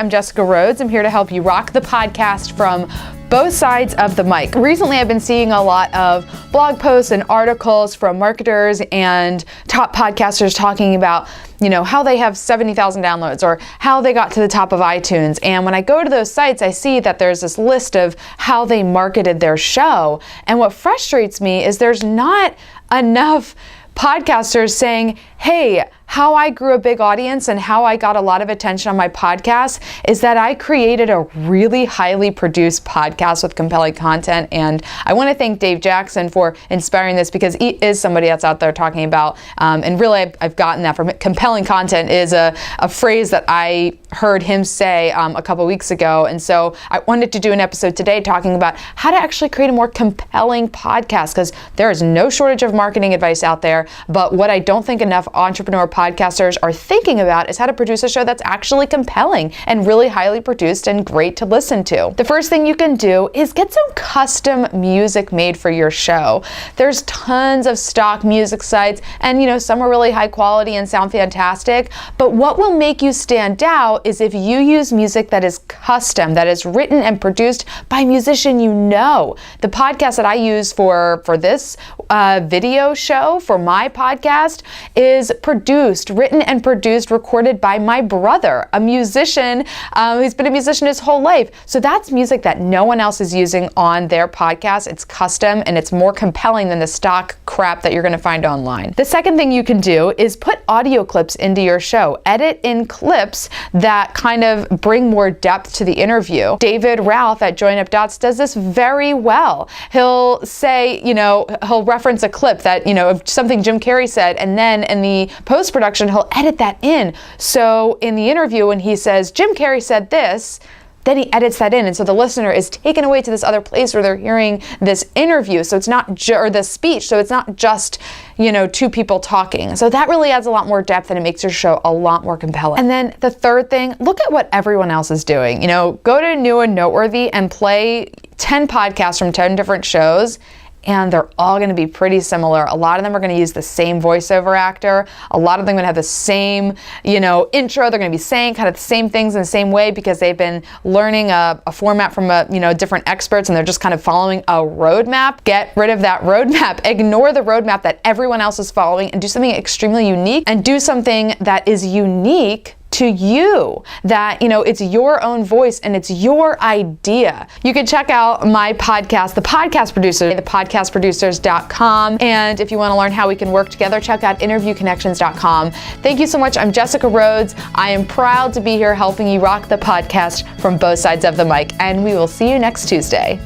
I'm Jessica Rhodes. I'm here to help you rock the podcast from both sides of the mic. Recently, I've been seeing a lot of blog posts and articles from marketers and top podcasters talking about, how they have 70,000 downloads or how they got to the top of iTunes. And when I go to those sites, I see that there's this list of how they marketed their show. And what frustrates me is there's not enough podcasters saying, hey, how I grew a big audience and how I got a lot of attention on my podcast is that I created a really highly produced podcast with compelling content. And I want to thank Dave Jackson for inspiring this, because he is somebody that's out there talking about, and really I've gotten that from compelling content is a phrase that I heard him say a couple weeks ago. And so I wanted to do an episode today talking about how to actually create a more compelling podcast, because there is no shortage of marketing advice out there. But what I don't think enough entrepreneur podcasters are thinking about is how to produce a show that's actually compelling and really highly produced and great to listen to. The first thing you can do is get some custom music made for your show. There's tons of stock music sites, and some are really high quality and sound fantastic, but what will make you stand out is if you use music that is custom, that is written and produced by a musician you know. The podcast that I use for this video show, for my podcast, is written and produced, recorded by my brother, a musician who's been a musician his whole life. So that's music that no one else is using on their podcast. It's custom and it's more compelling than the stock crap that you're going to find online. The second thing you can do is put audio clips into your show. Edit in clips that kind of bring more depth to the interview. David Ralph at Join Up Dots does this very well. He'll say, he'll reference a clip that, of something Jim Carrey said, and then in the post-production, he'll edit that in. So in the interview, when he says, Jim Carrey said this, then he edits that in. And so the listener is taken away to this other place where they're hearing this interview. So it's not, or the speech. So it's not just, two people talking. So that really adds a lot more depth and it makes your show a lot more compelling. And then the third thing, look at what everyone else is doing. Go to New and Noteworthy and play 10 podcasts from 10 different shows, and they're all going to be pretty similar. A lot of them are going to use the same voiceover actor. A lot of them are going to have the same, intro. They're going to be saying kind of the same things in the same way because they've been learning a format from different experts, and they're just kind of following a roadmap. Get rid of that roadmap. Ignore the roadmap that everyone else is following and do something extremely unique, and do something that is unique to you, that it's your own voice and it's your idea. You can check out my podcast, The Podcast Producer, thepodcastproducers.com. And if you want to learn how we can work together, check out interviewconnections.com. Thank you so much. I'm Jessica Rhodes. I am proud to be here helping you rock the podcast from both sides of the mic, and we will see you next Tuesday.